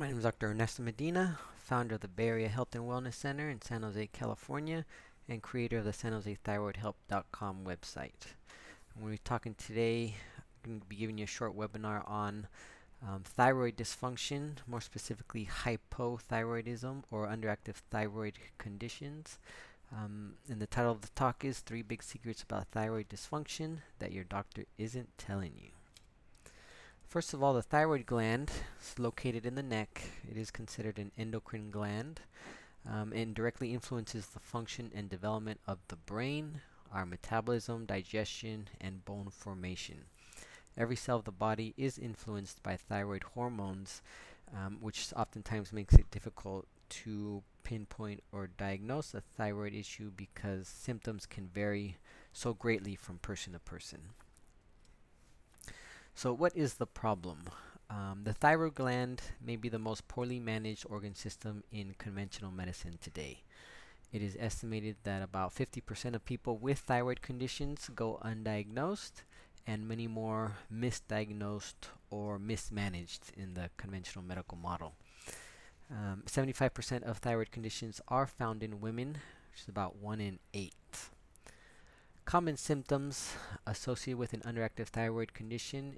My name is Dr. Ernesto Medina, founder of the Bay Area Health and Wellness Center in San Jose, California, and creator of the San Jose ThyroidHelp.com website. I'm going to be talking today, I'm going to be giving you a short webinar on thyroid dysfunction, more specifically hypothyroidism or underactive thyroid conditions. And the title of the talk is 3 Big Secrets About Thyroid Dysfunction That Your Doctor Isn't Telling You. First of all, the thyroid gland is located in the neck. It is considered an endocrine gland and directly influences the function and development of the brain, our metabolism, digestion, and bone formation. Every cell of the body is influenced by thyroid hormones, which oftentimes makes it difficult to pinpoint or diagnose a thyroid issue because symptoms can vary so greatly from person to person. So what is the problem? The thyroid gland may be the most poorly managed organ system in conventional medicine today. It is estimated that about 50% of people with thyroid conditions go undiagnosed, and many more misdiagnosed or mismanaged in the conventional medical model. 75% of thyroid conditions are found in women, which is about 1 in 8. Common symptoms associated with an underactive thyroid condition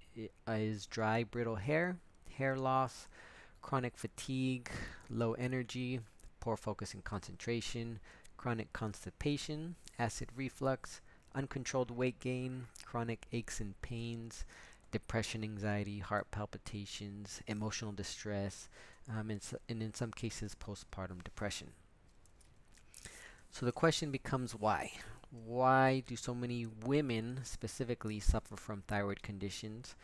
is dry, brittle hair, hair loss, chronic fatigue, low energy, poor focus and concentration, chronic constipation, acid reflux, uncontrolled weight gain, chronic aches and pains, depression, anxiety, heart palpitations, emotional distress, and in some cases postpartum depression. So the question becomes why? Why do so many women specifically suffer from thyroid conditions?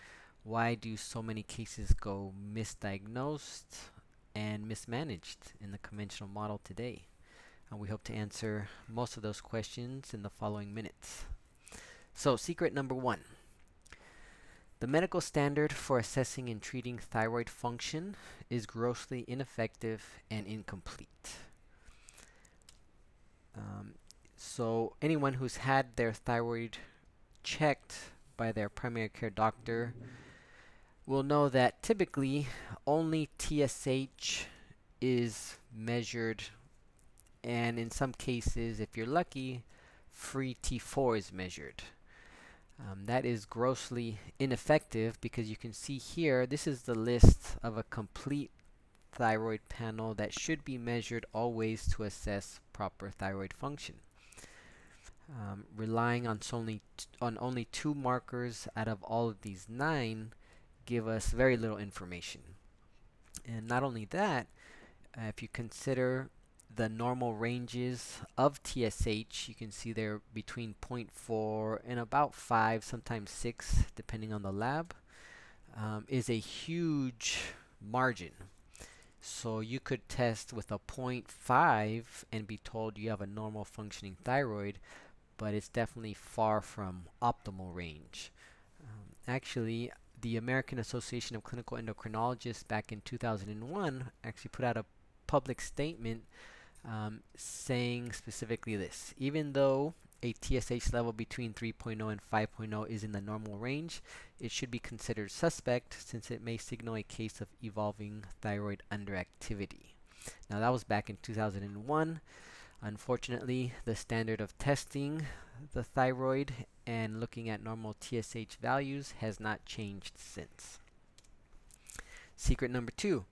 Why do so many cases go misdiagnosed and mismanaged in the conventional model today? We hope to answer most of those questions in the following minutes. So, secret number 1. The medical standard for assessing and treating thyroid function is grossly ineffective and incomplete. So anyone who's had their thyroid checked by their primary care doctor will know that typically only TSH is measured, and in some cases, if you're lucky, free T4 is measured. That is grossly ineffective because you can see here, this is the list of a complete thyroid panel that should be measured always to assess proper thyroid function. Relying on only 2 markers out of all of these 9 give us very little information. And not only that, if you consider the normal ranges of TSH, you can see they're between 0.4 and about 5, sometimes 6, depending on the lab, is a huge margin. So you could test with a 0.5 and be told you have a normal functioning thyroid, but it's definitely far from optimal range. Actually, the American Association of Clinical Endocrinologists back in 2001 actually put out a public statement saying specifically this: even though a TSH level between 3.0 and 5.0 is in the normal range, it should be considered suspect since it may signal a case of evolving thyroid underactivity. Now that was back in 2001. Unfortunately, the standard of testing the thyroid and looking at normal TSH values has not changed since. Secret number 2.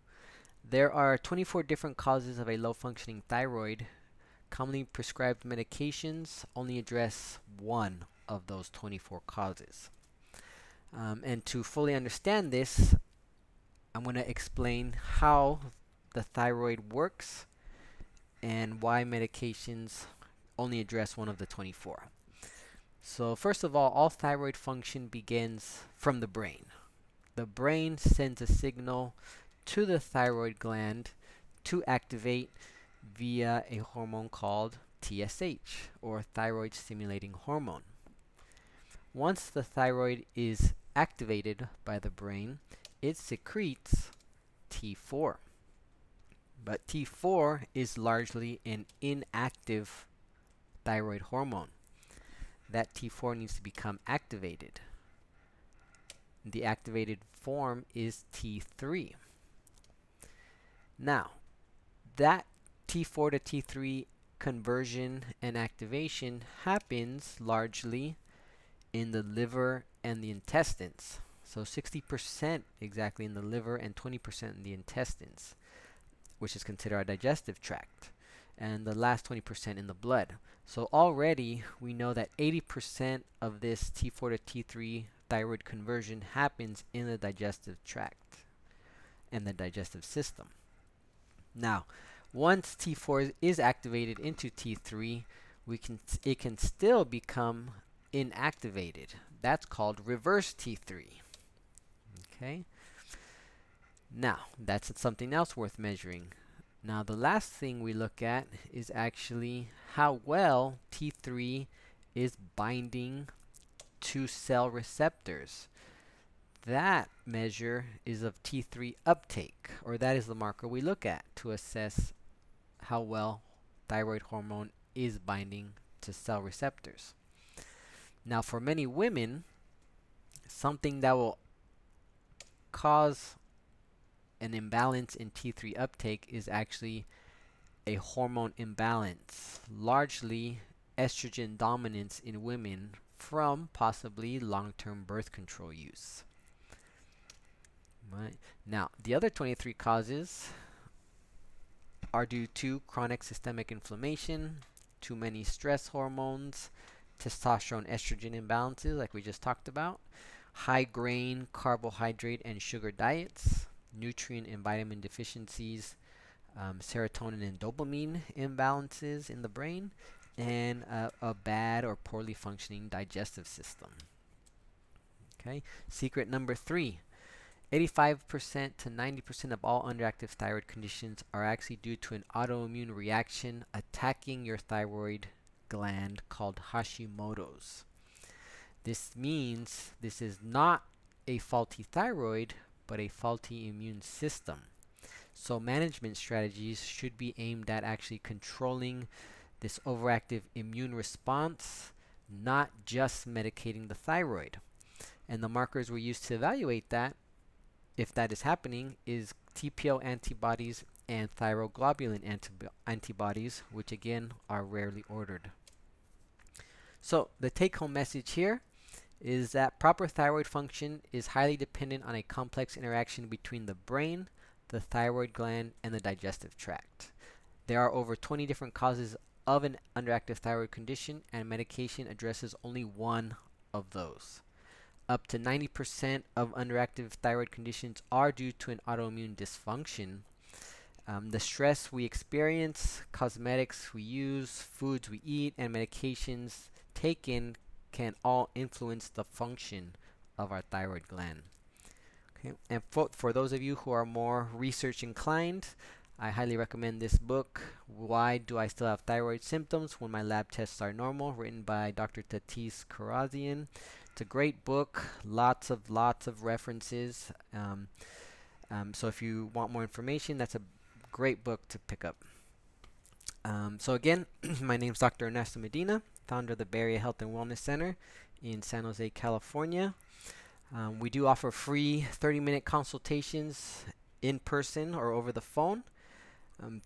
There are 24 different causes of a low-functioning thyroid. Commonly prescribed medications only address one of those 24 causes. And to fully understand this, I'm going to explain how the thyroid works and why medications only address one of the 24. So first of all thyroid function begins from the brain. The brain sends a signal to the thyroid gland to activate via a hormone called TSH, or thyroid stimulating hormone. Once the thyroid is activated by the brain, it secretes T4. But T4 is largely an inactive thyroid hormone. That T4 needs to become activated. The activated form is T3. Now, that T4 to T3 conversion and activation happens largely in the liver and the intestines. So 60% exactly in the liver and 20% in the intestines, which is considered our digestive tract, and the last 20% in the blood. So already we know that 80% of this T4 to T3 thyroid conversion happens in the digestive tract and the digestive system. Now, once T4 is activated into T3, it can still become inactivated. That's called reverse T3. Okay. Now, that's something else worth measuring. Now, the last thing we look at is actually how well T3 is binding to cell receptors. That measure is of T3 uptake, or that is the marker we look at to assess how well thyroid hormone is binding to cell receptors. Now, for many women, something that will cause an imbalance in T3 uptake is actually a hormone imbalance, largely estrogen dominance in women from possibly long-term birth control use. Right. Now, the other 23 causes are due to chronic systemic inflammation, too many stress hormones, testosterone estrogen imbalances like we just talked about, high grain, carbohydrate, and sugar diets, nutrient and vitamin deficiencies, serotonin and dopamine imbalances in the brain, and a bad or poorly functioning digestive system. Okay, secret number 3. 85% to 90% of all underactive thyroid conditions are actually due to an autoimmune reaction attacking your thyroid gland called Hashimoto's. This means this is not a faulty thyroid, but a faulty immune system. So management strategies should be aimed at actually controlling this overactive immune response, not just medicating the thyroid. And the markers we use to evaluate that, if that is happening, is TPO antibodies and thyroglobulin antibodies, which again are rarely ordered. So the take-home message here is that proper thyroid function is highly dependent on a complex interaction between the brain, the thyroid gland, and the digestive tract. There are over 20 different causes of an underactive thyroid condition, and medication addresses only one of those. Up to 90% of underactive thyroid conditions are due to an autoimmune dysfunction. The stress we experience, cosmetics we use, foods we eat, and medications taken can all influence the function of our thyroid gland. Okay. And for those of you who are more research inclined, I highly recommend this book, Why Do I Still Have Thyroid Symptoms When My Lab Tests Are Normal, written by Dr. Tatis Karazian. It's a great book, lots of references. So if you want more information, that's a great book to pick up. So again, my name is Dr. Ernesto Medina, founder of the Bay Area Health and Wellness Center in San Jose, California. We do offer free 30-minute consultations in person or over the phone.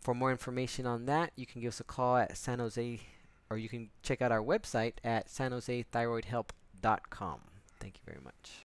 For more information on that, you can give us a call at San Jose, or you can check out our website at sanjosethyroidhelp.com. Thank you very much.